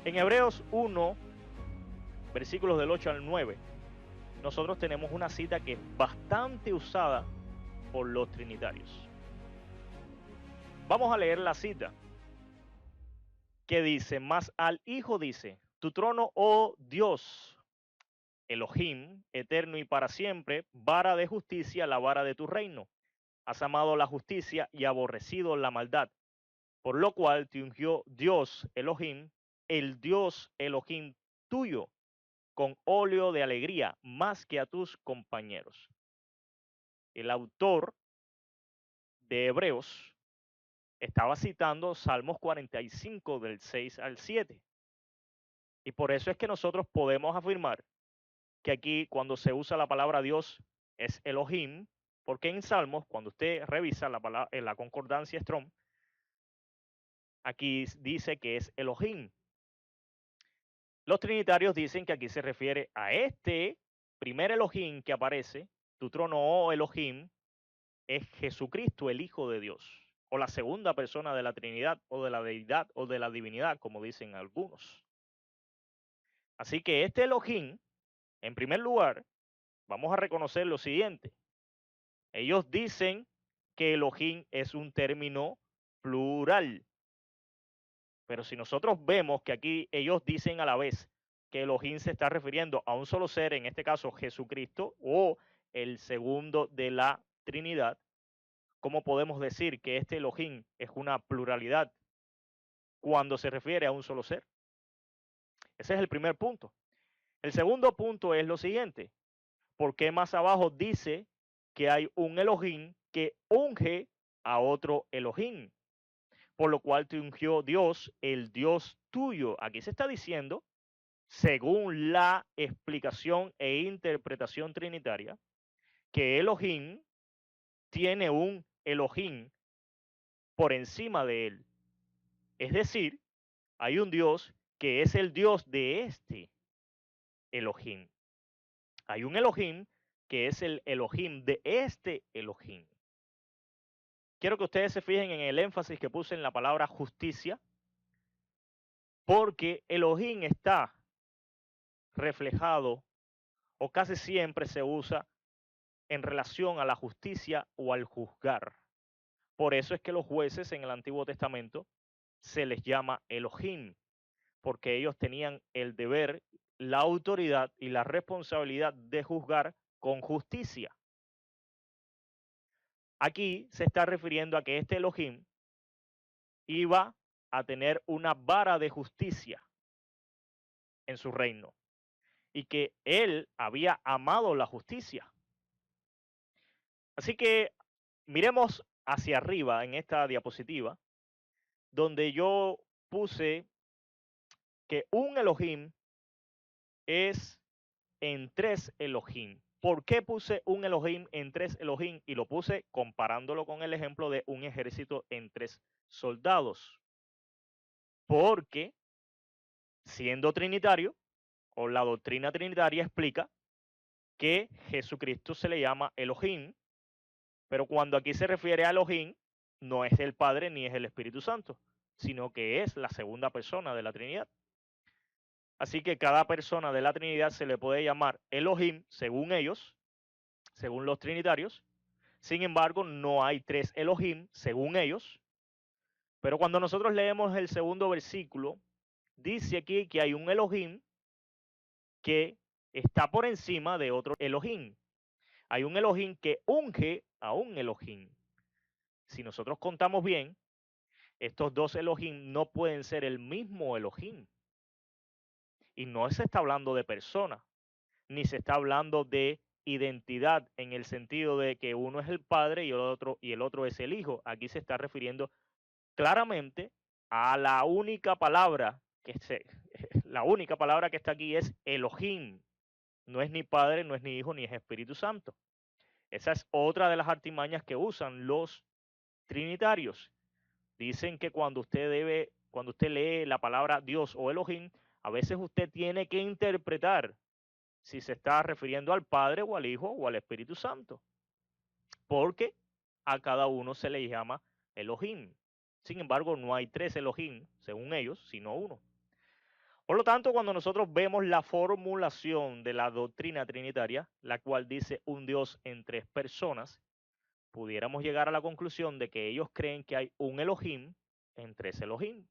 En Hebreos 1, versículos del 8 al 9, nosotros tenemos una cita que es bastante usada por los trinitarios. Vamos a leer la cita que dice: mas al Hijo dice, tu trono, oh Dios, Elohim, eterno y para siempre, vara de justicia, la vara de tu reino. Has amado la justicia y aborrecido la maldad, por lo cual te ungió Dios Elohim, el Dios Elohim tuyo, con óleo de alegría, más que a tus compañeros. El autor de Hebreos estaba citando Salmos 45 del 6 al 7. Y por eso es que nosotros podemos afirmar que aquí cuando se usa la palabra Dios es Elohim, porque en Salmos, cuando usted revisa en la concordancia Strong, aquí dice que es Elohim. Los trinitarios dicen que aquí se refiere a este primer Elohim que aparece, tu trono, oh Elohim, es Jesucristo, el Hijo de Dios, o la segunda persona de la Trinidad, o de la deidad, o de la divinidad, como dicen algunos. Así que este Elohim, en primer lugar, vamos a reconocer lo siguiente. Ellos dicen que Elohim es un término plural. Pero si nosotros vemos que aquí ellos dicen a la vez que Elohim se está refiriendo a un solo ser, en este caso Jesucristo, o el segundo de la Trinidad, ¿cómo podemos decir que este Elohim es una pluralidad cuando se refiere a un solo ser? Ese es el primer punto. El segundo punto es lo siguiente. ¿Por qué más abajo dice que hay un Elohim que unge a otro Elohim? Por lo cual te ungió Dios, el Dios tuyo. Aquí se está diciendo, según la explicación e interpretación trinitaria, que Elohim tiene un Elohim por encima de él. Es decir, hay un Dios que es el Dios de este Elohim. Hay un Elohim que es el Elohim de este Elohim. Quiero que ustedes se fijen en el énfasis que puse en la palabra justicia, porque Elohim está reflejado o casi siempre se usa en relación a la justicia o al juzgar. Por eso es que los jueces en el Antiguo Testamento se les llama Elohim, porque ellos tenían el deber, la autoridad y la responsabilidad de juzgar con justicia. Aquí se está refiriendo a que este Elohim iba a tener una vara de justicia en su reino y que él había amado la justicia. Así que miremos hacia arriba en esta diapositiva, donde yo puse que un Elohim es en tres Elohim. ¿Por qué puse un Elohim en tres Elohim? Y lo puse comparándolo con el ejemplo de un ejército en tres soldados. Porque siendo trinitario, o la doctrina trinitaria explica que Jesucristo se le llama Elohim, pero cuando aquí se refiere a Elohim, no es el Padre ni es el Espíritu Santo, sino que es la segunda persona de la Trinidad. Así que cada persona de la Trinidad se le puede llamar Elohim, según ellos, según los trinitarios. Sin embargo, no hay tres Elohim, según ellos. Pero cuando nosotros leemos el segundo versículo, dice aquí que hay un Elohim que está por encima de otro Elohim. Hay un Elohim que unge a un Elohim. Si nosotros contamos bien, estos dos Elohim no pueden ser el mismo Elohim. Y no se está hablando de persona, ni se está hablando de identidad en el sentido de que uno es el Padre y el otro es el Hijo. Aquí se está refiriendo claramente a la única palabra la única palabra que está aquí es Elohim. No es ni Padre, no es ni Hijo, ni es Espíritu Santo. Esa es otra de las artimañas que usan los trinitarios. Dicen que cuando usted lee la palabra Dios o Elohim, a veces usted tiene que interpretar si se está refiriendo al Padre o al Hijo o al Espíritu Santo, porque a cada uno se le llama Elohim. Sin embargo, no hay tres Elohim, según ellos, sino uno. Por lo tanto, cuando nosotros vemos la formulación de la doctrina trinitaria, la cual dice un Dios en tres personas, pudiéramos llegar a la conclusión de que ellos creen que hay un Elohim en tres Elohim.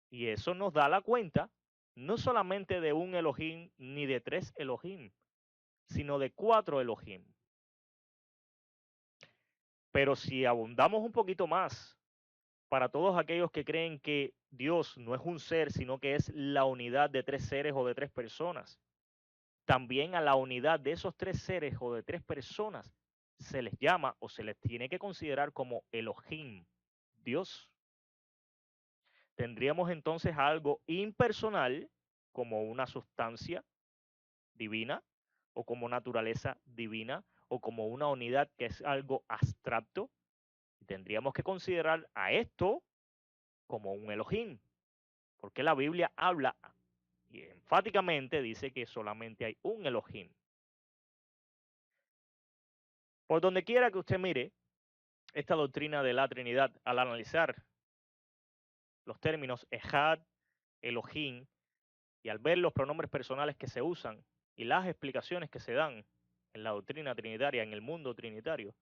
Y eso nos da la cuenta no solamente de un Elohim ni de tres Elohim, sino de cuatro Elohim. Pero si abundamos un poquito más, para todos aquellos que creen que Dios no es un ser, sino que es la unidad de tres seres o de tres personas, también a la unidad de esos tres seres o de tres personas se les llama o se les tiene que considerar como Elohim, Dios. Tendríamos entonces algo impersonal como una sustancia divina o como naturaleza divina o como una unidad que es algo abstracto. Tendríamos que considerar a esto como un Elohim, porque la Biblia habla y enfáticamente dice que solamente hay un Elohim. Por donde quiera que usted mire esta doctrina de la Trinidad, al analizar los términos Ejad, Elohim, y al ver los pronombres personales que se usan y las explicaciones que se dan en la doctrina trinitaria, en el mundo trinitario,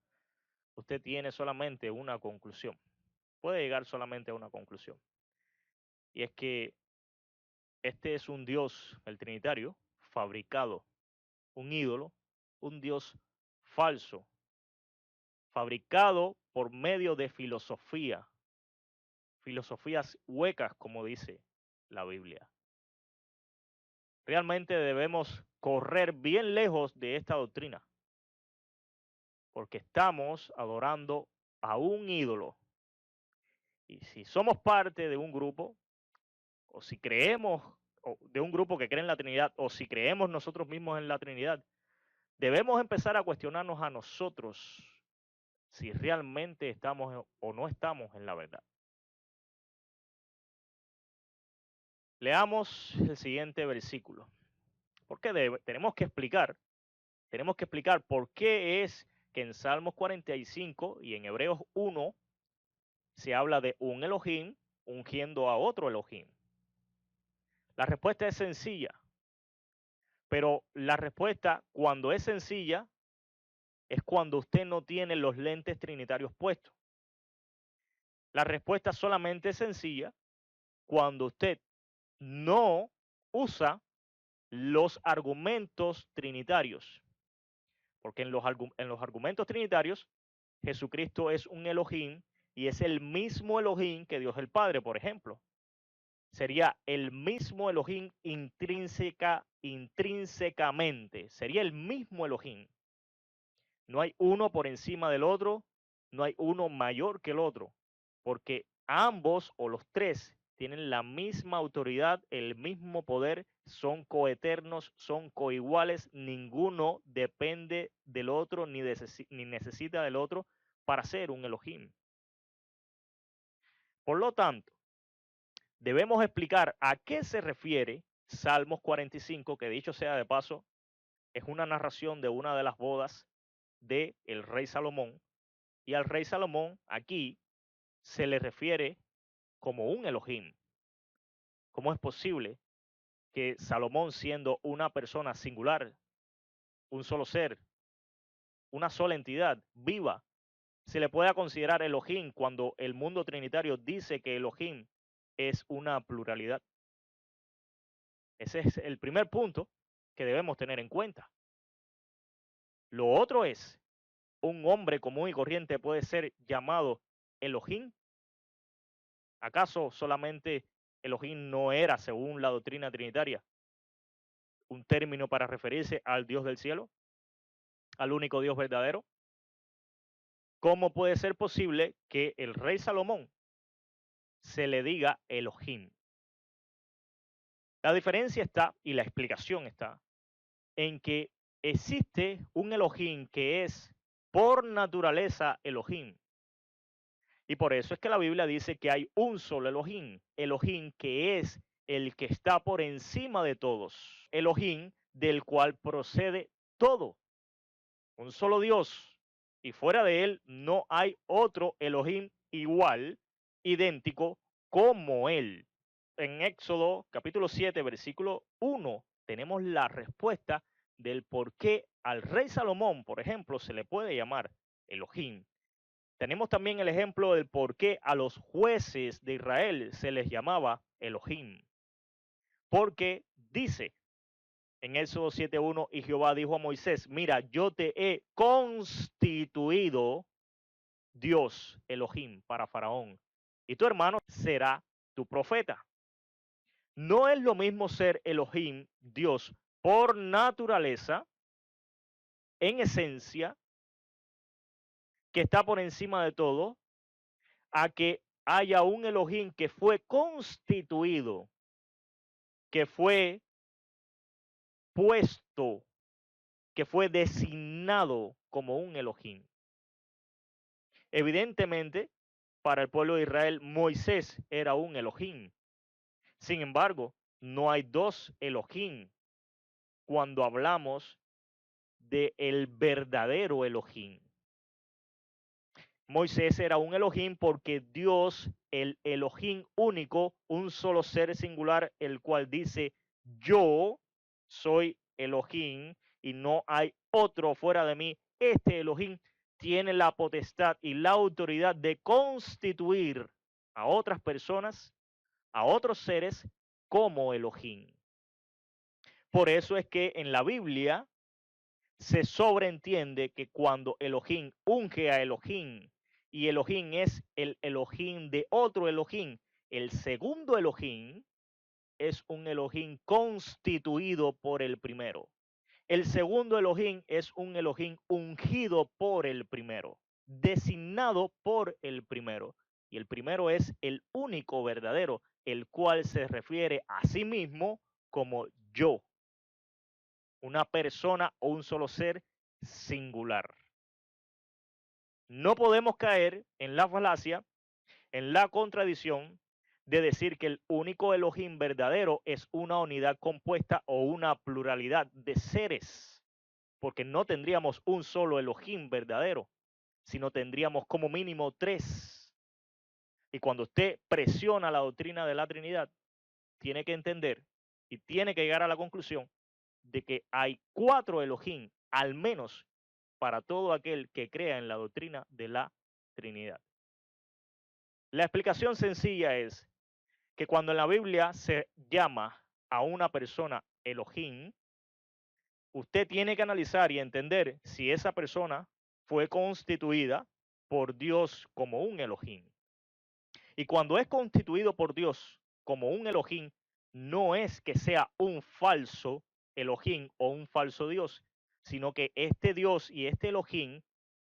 usted tiene solamente una conclusión. Puede llegar solamente a una conclusión. Y es que este es un Dios, el trinitario, fabricado, un ídolo, un Dios falso, fabricado por medio de filosofía, filosofías huecas, como dice la Biblia. Realmente debemos correr bien lejos de esta doctrina, porque estamos adorando a un ídolo. Y si somos parte de un grupo, o si creemos de un grupo que cree en la Trinidad, o si creemos nosotros mismos en la Trinidad, debemos empezar a cuestionarnos a nosotros si realmente estamos o no estamos en la verdad. Leamos el siguiente versículo, porque tenemos que explicar por qué es que en Salmos 45 y en Hebreos 1 se habla de un Elohim ungiendo a otro Elohim. La respuesta es sencilla, pero la respuesta cuando es sencilla es cuando usted no tiene los lentes trinitarios puestos. La respuesta solamente es sencilla cuando usted no usa los argumentos trinitarios, porque en los argumentos trinitarios Jesucristo es un Elohim y es el mismo Elohim que Dios el Padre, por ejemplo. Sería el mismo Elohim intrínsecamente, sería el mismo Elohim. No hay uno por encima del otro, no hay uno mayor que el otro, porque ambos o los tres tienen la misma autoridad, el mismo poder, son coeternos, son coiguales, ninguno depende del otro ni necesita del otro para ser un Elohim. Por lo tanto, debemos explicar a qué se refiere Salmos 45, que dicho sea de paso, es una narración de una de las bodas del rey Salomón, y al rey Salomón aquí se le refiere como un Elohim. ¿Cómo es posible que Salomón, siendo una persona singular, un solo ser, una sola entidad viva, se le pueda considerar Elohim cuando el mundo trinitario dice que Elohim es una pluralidad? Ese es el primer punto que debemos tener en cuenta. Lo otro es, ¿un hombre común y corriente puede ser llamado Elohim? ¿Acaso solamente Elohim no era, según la doctrina trinitaria, un término para referirse al Dios del cielo, al único Dios verdadero? ¿Cómo puede ser posible que el rey Salomón se le diga Elohim? La diferencia está, y la explicación está, en que existe un Elohim que es por naturaleza Elohim. Y por eso es que la Biblia dice que hay un solo Elohim, Elohim que es el que está por encima de todos, Elohim del cual procede todo, un solo Dios, y fuera de él no hay otro Elohim igual, idéntico como él. en Éxodo capítulo 7, versículo 1, tenemos la respuesta del por qué al rey Salomón, por ejemplo, se le puede llamar Elohim. Tenemos también el ejemplo del por qué a los jueces de Israel se les llamaba Elohim. Porque dice en Éxodo 7:1, y Jehová dijo a Moisés, mira, yo te he constituido Dios, Elohim, para Faraón, y tu hermano será tu profeta. No es lo mismo ser Elohim, Dios, por naturaleza, en esencia, que está por encima de todo, a que haya un Elohim que fue constituido, que fue puesto, que fue designado como un Elohim. Evidentemente, para el pueblo de Israel, Moisés era un Elohim. Sin embargo, no hay dos Elohim cuando hablamos de el verdadero Elohim. Moisés era un Elohim porque Dios, el Elohim único, un solo ser singular, el cual dice, yo soy Elohim y no hay otro fuera de mí. Este Elohim tiene la potestad y la autoridad de constituir a otras personas, a otros seres como Elohim. Por eso es que en la Biblia se sobreentiende que cuando Elohim unge a Elohim y Elohim es el Elohim de otro Elohim, el segundo Elohim es un Elohim constituido por el primero. El segundo Elohim es un Elohim ungido por el primero, designado por el primero. Y el primero es el único verdadero, el cual se refiere a sí mismo como yo, una persona o un solo ser singular. No podemos caer en la falacia, en la contradicción de decir que el único Elohim verdadero es una unidad compuesta o una pluralidad de seres, porque no tendríamos un solo Elohim verdadero, sino tendríamos como mínimo tres. Y cuando usted presiona la doctrina de la Trinidad, tiene que entender y tiene que llegar a la conclusión de que hay cuatro Elohim, al menos para todo aquel que crea en la doctrina de la Trinidad. La explicación sencilla es que cuando en la Biblia se llama a una persona Elohim, usted tiene que analizar y entender si esa persona fue constituida por Dios como un Elohim. Y cuando es constituido por Dios como un Elohim, no es que sea un falso Elohim o un falso Dios, sino que este Dios y este Elohim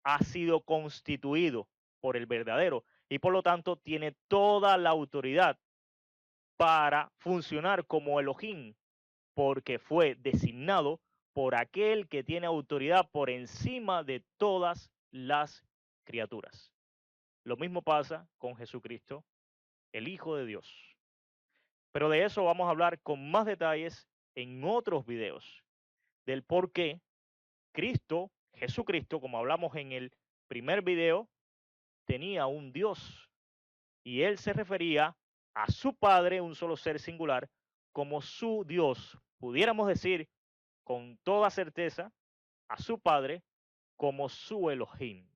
ha sido constituido por el verdadero y por lo tanto tiene toda la autoridad para funcionar como Elohim, porque fue designado por aquel que tiene autoridad por encima de todas las criaturas. Lo mismo pasa con Jesucristo, el Hijo de Dios. Pero de eso vamos a hablar con más detalles en otros videos, del por qué Cristo, Jesucristo, como hablamos en el primer video, tenía un Dios y él se refería a su Padre, un solo ser singular, como su Dios. Pudiéramos decir con toda certeza a su Padre como su Elohim.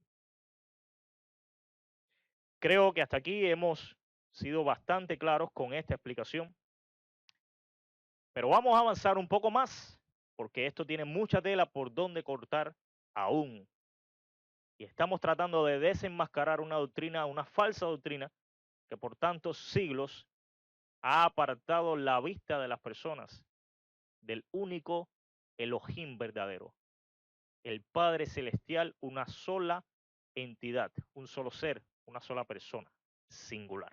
Creo que hasta aquí hemos sido bastante claros con esta explicación, pero vamos a avanzar un poco más, porque esto tiene mucha tela por donde cortar aún. Y estamos tratando de desenmascarar una doctrina, una falsa doctrina, que por tantos siglos ha apartado la vista de las personas del único Elohim verdadero, el Padre Celestial, una sola entidad, un solo ser, una sola persona, singular.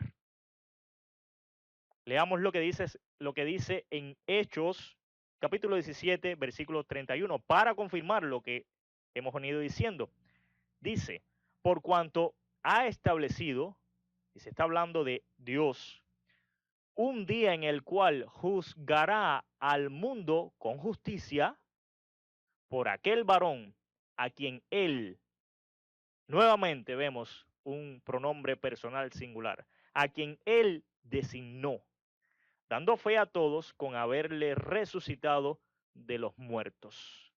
Leamos lo que dice en Hechos, capítulo 17, versículo 31, para confirmar lo que hemos venido diciendo. Dice, por cuanto ha establecido, y se está hablando de Dios, un día en el cual juzgará al mundo con justicia por aquel varón a quien él, nuevamente vemos un pronombre personal singular, a quien él designó. dando fe a todos con haberle resucitado de los muertos.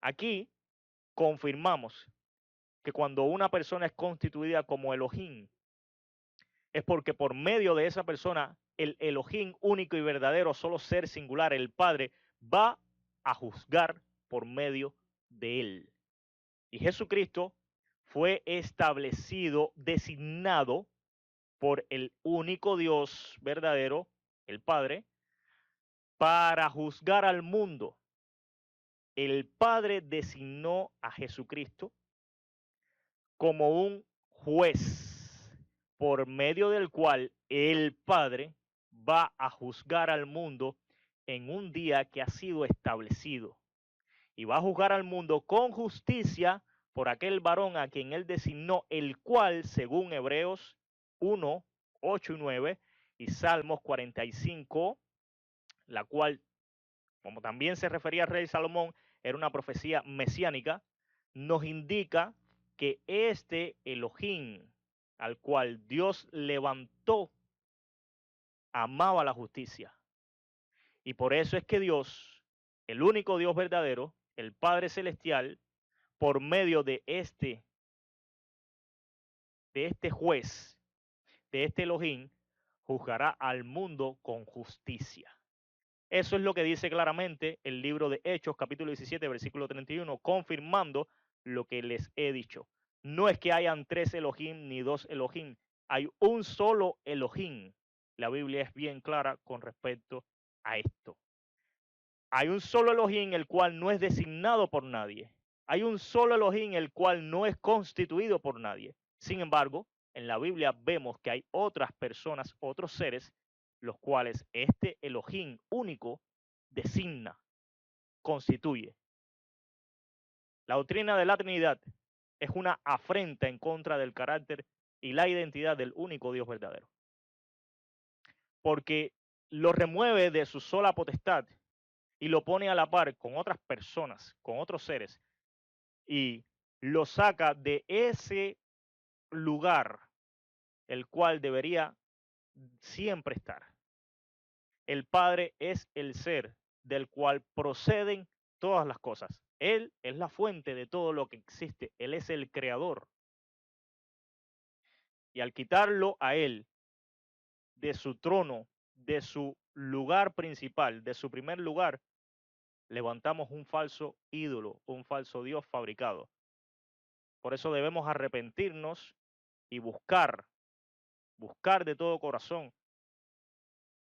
Aquí confirmamos que cuando una persona es constituida como Elohim, es porque por medio de esa persona, el Elohim único y verdadero, solo ser singular, el Padre, va a juzgar por medio de él. Y Jesucristo fue establecido, designado por el único Dios verdadero, el Padre, para juzgar al mundo. El Padre designó a Jesucristo como un juez por medio del cual el Padre va a juzgar al mundo en un día que ha sido establecido. Y va a juzgar al mundo con justicia por aquel varón a quien él designó, el cual, según Hebreos 1, 8 y 9 y Salmos 45, la cual, como también se refería al rey Salomón, era una profecía mesiánica, nos indica que este Elohim, al cual Dios levantó, amaba la justicia. Y por eso es que Dios, el único Dios verdadero, el Padre Celestial, por medio de este juez, de este Elohim, juzgará al mundo con justicia. Eso es lo que dice claramente el libro de Hechos, capítulo 17, versículo 31, confirmando lo que les he dicho. No es que hayan tres Elohim ni dos Elohim, hay un solo Elohim. La Biblia es bien clara con respecto a esto. Hay un solo Elohim el cual no es designado por nadie. Hay un solo Elohim el cual no es constituido por nadie. Sin embargo, en la Biblia vemos que hay otras personas, otros seres, los cuales este Elohim único designa, constituye. La doctrina de la Trinidad es una afrenta en contra del carácter y la identidad del único Dios verdadero. Porque lo remueve de su sola potestad y lo pone a la par con otras personas, con otros seres, y lo saca de ese lugar el cual debería siempre estar. El Padre es el ser del cual proceden todas las cosas. Él es la fuente de todo lo que existe. Él es el creador. Y al quitarlo a Él de su trono, de su lugar principal, de su primer lugar, levantamos un falso ídolo, un falso Dios fabricado. Por eso debemos arrepentirnos y buscar de todo corazón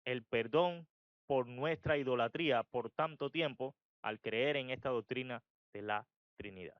el perdón por nuestra idolatría por tanto tiempo al creer en esta doctrina de la Trinidad.